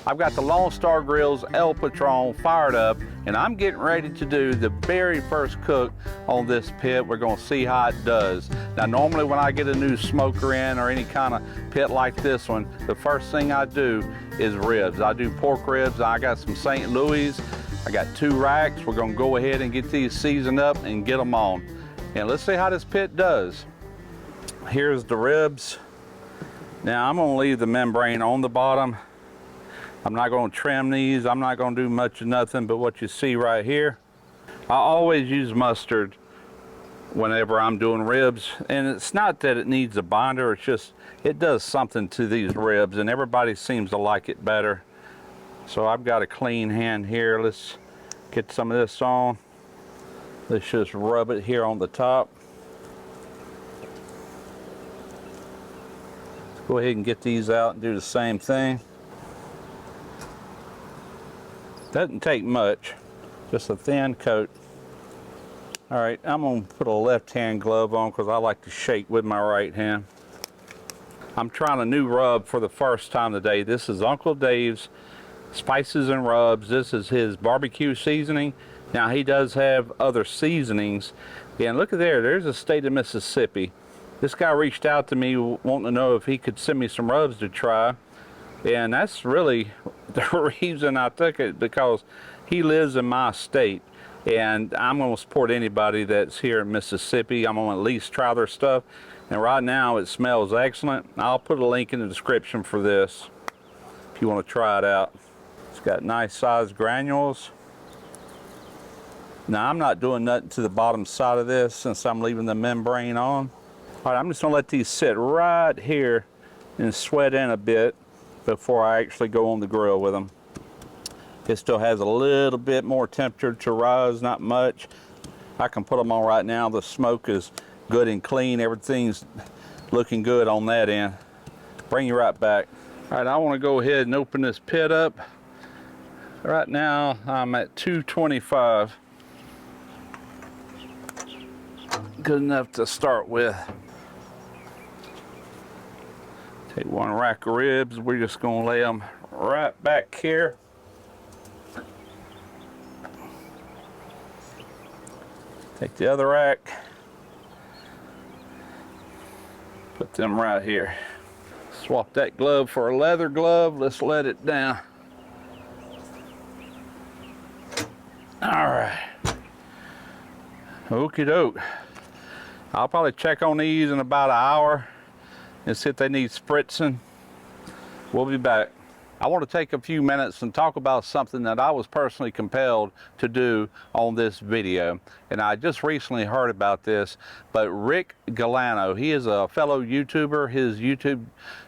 I've got the Lone Star Grillz El Patron fired up, and I'm getting ready to do the very first cook on this pit. We're gonna see how it does. Now, normally when I get a new smoker in or any kind of pit like this one, the first thing I do is ribs. I do pork ribs. I got some St. Louis. I got 2 racks. We're gonna go ahead and get these seasoned up and get them on. And let's see how this pit does. Here's the ribs. Now I'm gonna leave the membrane on the bottom. I'm not gonna trim these. I'm not gonna do much of nothing but what you see right here. I always use mustard whenever I'm doing ribs. And it's not that it needs a binder, it's just, it does something to these ribs and everybody seems to like it better. So I've got a clean hand here. Let's get some of this on. Let's just rub it here on the top. Let's go ahead and get these out and do the same thing. Doesn't take much, just a thin coat. All right, I'm gonna put a left-hand glove on because I like to shake with my right hand. I'm trying a new rub for the first time today. This is Uncle Dave's Spices and Rubs. This is his barbecue seasoning. Now he does have other seasonings. And look at there, there's the state of Mississippi. This guy reached out to me wanting to know if he could send me some rubs to try. And that's really the reason I took it, because he lives in my state. And I'm going to support anybody that's here in Mississippi. I'm going to at least try their stuff. And right now it smells excellent. I'll put a link in the description for this if you want to try it out. It's got nice sized granules. Now I'm not doing nothing to the bottom side of this since I'm leaving the membrane on. All right, I'm just going to let these sit right here and sweat in a bit before I actually go on the grill with them. It still has a little bit more temperature to rise, not much. I can put them on right now. The smoke is good and clean. Everything's looking good on that end. Bring you right back. All right, I want to go ahead and open this pit up. Right now I'm at 225. Good enough to start with. Take 1 rack of ribs. We're just gonna lay them right back here. Take the other rack. Put them right here. Swap that glove for a leather glove. Let's let it down. All right. Okie doke. I'll probably check on these in about an hour and see if they need spritzing. We'll be back. I want to take a few minutes and talk about something that I was personally compelled to do on this video. And I just recently heard about this, but Rick Galano, he is a fellow YouTuber. His YouTube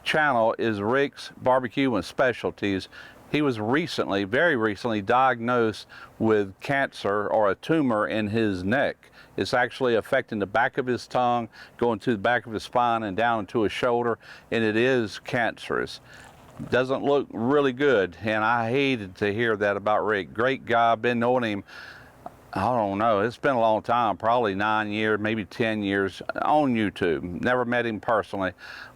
channel is Rick's Barbecue and Specialties. He was recently, very recently, diagnosed with cancer or a tumor in his neck. It's actually affecting the back of his tongue, going to the back of his spine and down into his shoulder, and it is cancerous. Doesn't look really good, and I hated to hear that about Rick. Great guy, been knowing him, I don't know, it's been a long time, probably 9 years, maybe 10 years on YouTube. Never met him personally,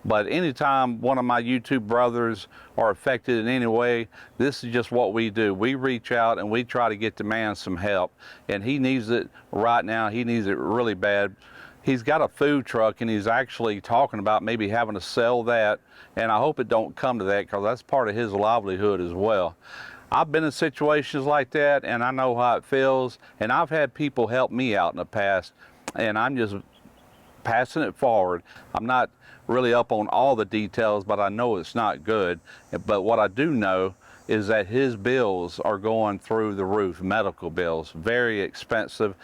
but anytime one of my YouTube brothers are affected in any way, this is just what we do. We reach out and we try to get the man some help, and he needs it right now. He needs it really bad. He's got a food truck and he's actually talking about maybe having to sell that, and I hope it don't come to that because that's part of his livelihood as well. I've been in situations like that and I know how it feels, and I've had people help me out in the past, and I'm just passing it forward. I'm not really up on all the details, but I know it's not good. But what I do know is that his bills are going through the roof, medical bills, very expensive,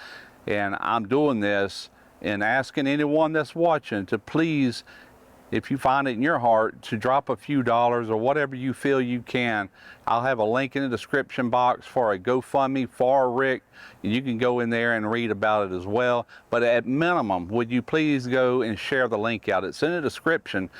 and I'm doing this and asking anyone that's watching to please, if you find it in your heart, to drop a few dollars or whatever you feel you can. I'll have a link in the description box for a GoFundMe for Rick, and you can go in there and read about it as well. But at minimum, would you please go and share the link out? It's in the description,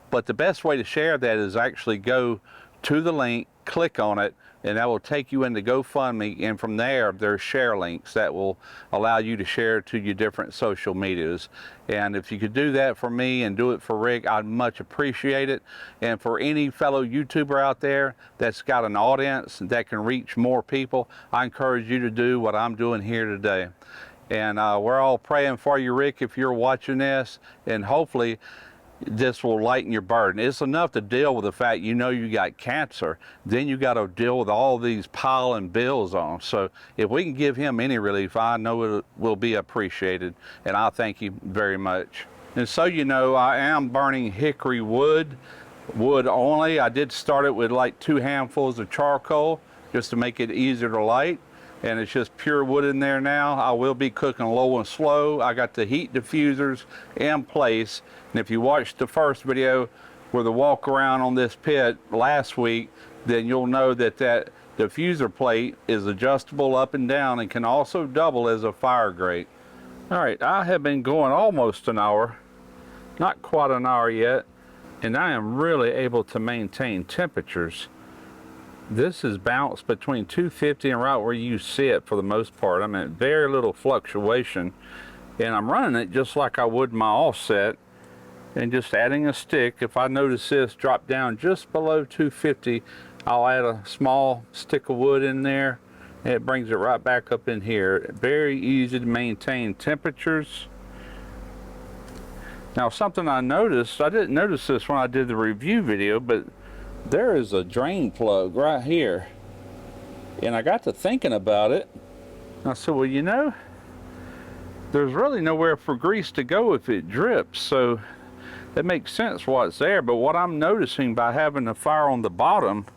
but the best way to share that is actually go to the link, click on it, and that will take you into GoFundMe, and from there there's share links that will allow you to share to your different social medias. And if you could do that for me and do it for Rick, I'd much appreciate it. And for any fellow YouTuber out there that's got an audience that can reach more people, I encourage you to do what I'm doing here today. And we're all praying for you, Rick, if you're watching this, and hopefully this will lighten your burden. It's enough to deal with the fact you know you got cancer, then you got to deal with all these piling bills on. So if we can give him any relief, I know it will be appreciated, and I thank you very much. And so you know, I am burning hickory wood only. I did start it with like 2 handfuls of charcoal just to make it easier to light, and it's just pure wood in there now. I will be cooking low and slow. I got the heat diffusers in place, and if you watched the first video where the walk around on this pit last week, then you'll know that that diffuser plate is adjustable up and down and can also double as a fire grate. All right, I have been going almost an hour, not quite an hour yet, and I am really able to maintain temperatures. This is bounced between 250 and right where you see it for the most part. I'm at very little fluctuation, and I'm running it just like I would my offset, and just adding a stick. If I notice this drop down just below 250, I'll add a small stick of wood in there, and it brings it right back up in here. Very easy to maintain temperatures. Now, something I noticed, I didn't notice this when I did the review video, but there is a drain plug right here, and I got to thinking about it. I said, well, you know, there's really nowhere for grease to go if it drips, so that makes sense why it's there. But what I'm noticing by having the fire on the bottom,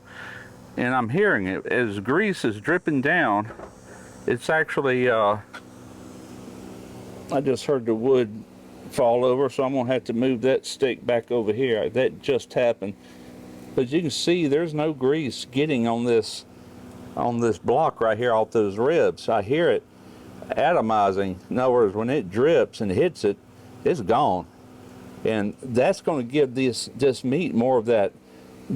and I'm hearing it as grease is dripping down, it's actually I just heard the wood fall over, so I'm gonna have to move that stick back over here. That just happened. But you can see there's no grease getting on this block right here off those ribs. I hear it atomizing. In other words, when it drips and hits it, it's gone. And that's going to give this meat more of that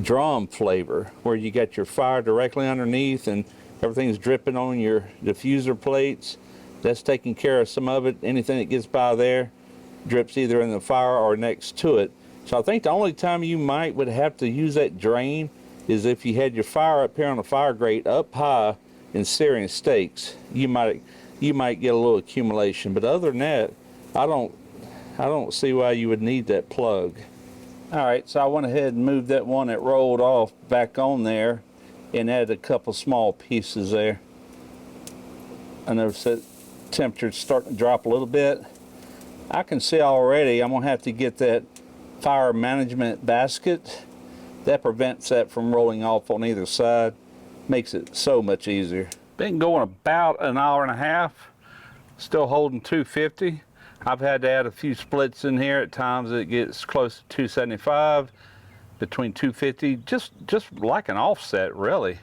drum flavor, where you got your fire directly underneath and everything's dripping on your diffuser plates. That's taking care of some of it. Anything that gets by there drips either in the fire or next to it. So I think the only time you would have to use that drain is if you had your fire up here on the fire grate up high and searing steaks. You might get a little accumulation, but other than that, I don't see why you would need that plug. All right, so I went ahead and moved that one that rolled off back on there and added a couple small pieces there. I noticed that temperature's starting to drop a little bit. I can see already I'm gonna have to get that fire management basket. That prevents that from rolling off on either side. Makes it so much easier. Been going about an hour and a half, still holding 250. I've had to add a few splits in here. At times it gets close to 275, between 250, just like an offset, really.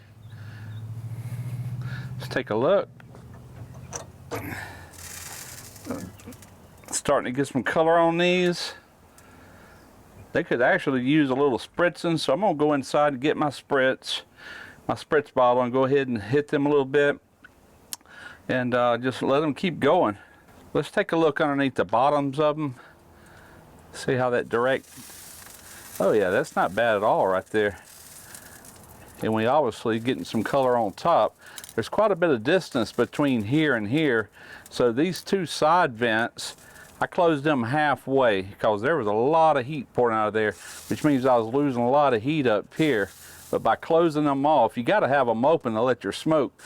Let's take a look. Starting to get some color on these. They could actually use a little spritzing, so I'm gonna go inside and get my spritz bottle, and go ahead and hit them a little bit, and just let them keep going. Let's take a look underneath the bottoms of them. See how that direct. Oh yeah, that's not bad at all right there. And we obviously getting some color on top. There's quite a bit of distance between here and here, so these two side vents, I closed them halfway because there was a lot of heat pouring out of there, which means I was losing a lot of heat up here. But by closing them off, you got to have them open to let your smoke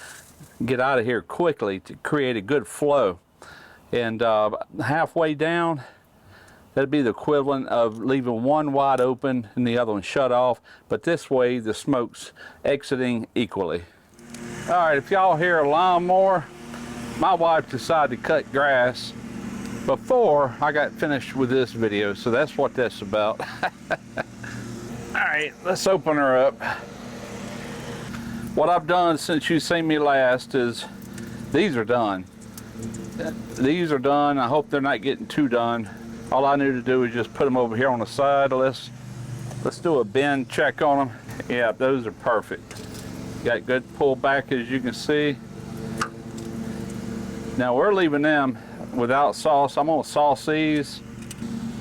get out of here quickly to create a good flow. And halfway down, that'd be the equivalent of leaving one wide open and the other one shut off. But this way, the smoke's exiting equally. All right, if y'all hear a lawnmower, my wife decided to cut grass before I got finished with this video, so that's what that's about. All right, let's open her up. What I've done since you seen me last is these are done. These are done. I hope they're not getting too done. All I need to do is just put them over here on the side. Let's do a bend check on them. Yeah, those are perfect. Got good pull back, as you can see. Now we're leaving them without sauce. I'm gonna sauce these.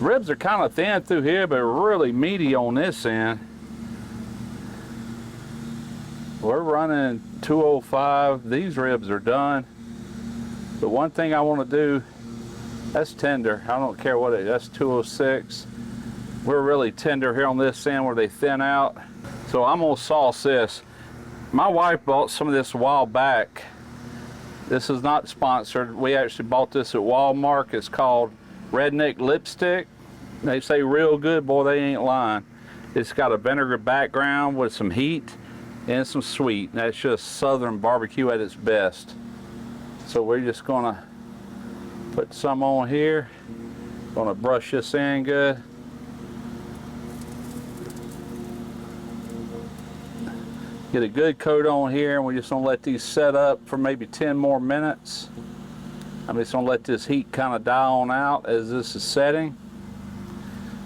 Ribs are kind of thin through here, but really meaty on this end. We're running 205. These ribs are done. But one thing I want to do, that's tender. I don't care what it is. That's 206. We're really tender here on this end where they thin out. So I'm gonna sauce this. My wife bought some of this a while back. This is not sponsored. We actually bought this at Walmart. It's called Redneck Lipstick. They say real good, boy, they ain't lying. It's got a vinegar background with some heat and some sweet. That's just Southern barbecue at its best. So we're just gonna put some on here. Gonna brush this in good. Get a good coat on here, and we're just gonna let these set up for maybe 10 more minutes. I'm just gonna let this heat kind of die on out as this is setting.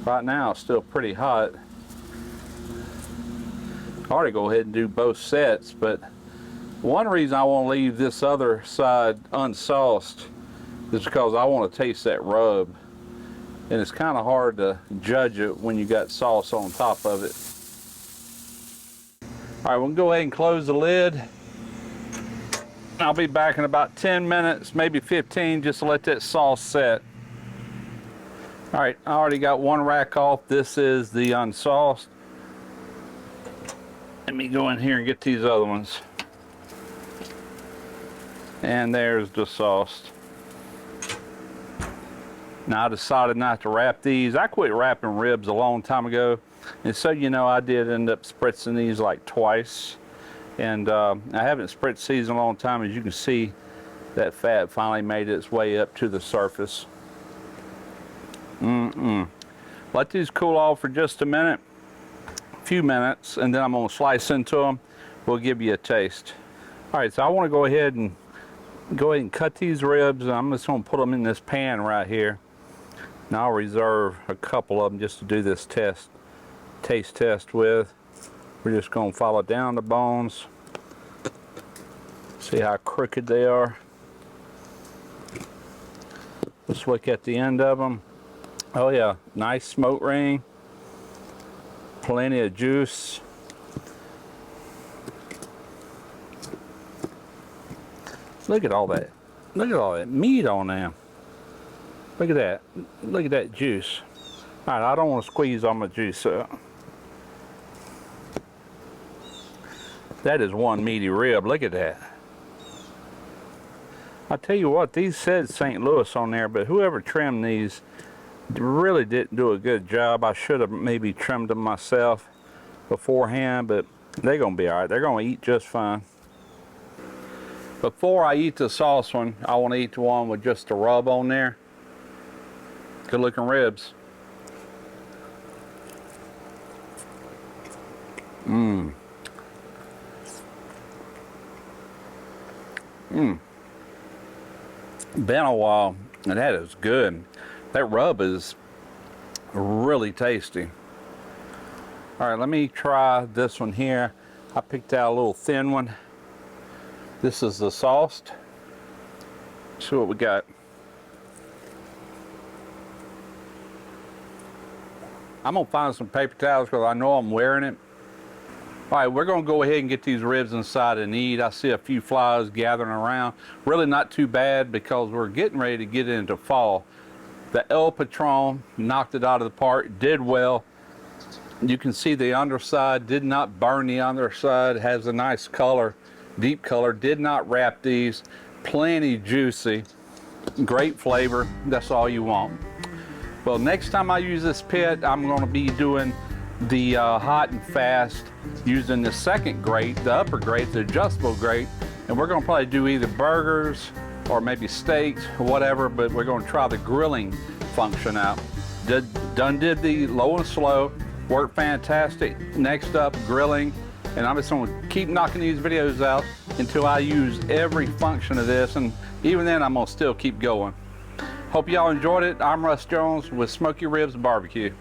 Right now it's still pretty hot. I ought to go ahead and do both sets, but one reason I want to leave this other side unsauced is because I want to taste that rub. And it's kind of hard to judge it when you got sauce on top of it. All right, we'll go ahead and close the lid. I'll be back in about 10 minutes, maybe 15, just to let that sauce set. All right, I already got one rack off. This is the unsauced. Let me go in here and get these other ones. And there's the sauced. Now I decided not to wrap these. I quit wrapping ribs a long time ago. And so, you know, I did end up spritzing these like twice. And I haven't spritzed these in a long time. As you can see, that fat finally made its way up to the surface. Let these cool off for just a minute, few minutes, and then I'm gonna slice into them. We'll give you a taste. All right, so I wanna go ahead and cut these ribs. And I'm just gonna put them in this pan right here. Now I'll reserve a couple of them just to do this taste test with. We're just gonna follow down the bones. See how crooked they are. Let's look at the end of them. Oh yeah, nice smoke ring. Plenty of juice. Look at all that. Look at all that meat on them. Look at that. Look at that juice. All right, I don't want to squeeze all my juice out. That is one meaty rib. Look at that. I tell you what, these said St. Louis on there, but whoever trimmed these really didn't do a good job. I should have maybe trimmed them myself beforehand, but they're gonna be all right. They're gonna eat just fine. Before I eat the sauce one, I want to eat the one with just the rub on there. Good looking ribs. Been a while, and that is good. That rub is really tasty. All right, let me try this one here. I picked out a little thin one. This is the sauced. See what we got. I'm gonna find some paper towels because I know I'm wearing it. All right, we're gonna go ahead and get these ribs inside and eat. I see a few flies gathering around. Really not too bad because we're getting ready to get into fall. The El Patron knocked it out of the park, did well. You can see the underside did not burn the underside, has a nice color, deep color, did not wrap these, plenty juicy, great flavor, that's all you want. Well, next time I use this pit, I'm gonna be doing the hot and fast using the second grate, the upper grate, the adjustable grate, and we're gonna probably do either burgers or maybe steaks or whatever, but we're gonna try the grilling function out. Done did the low and slow, worked fantastic. Next up, grilling, and I'm just gonna keep knocking these videos out until I use every function of this, and even then I'm gonna still keep going. Hope y'all enjoyed it. I'm Russ Jones with Smoky Ribs Barbecue.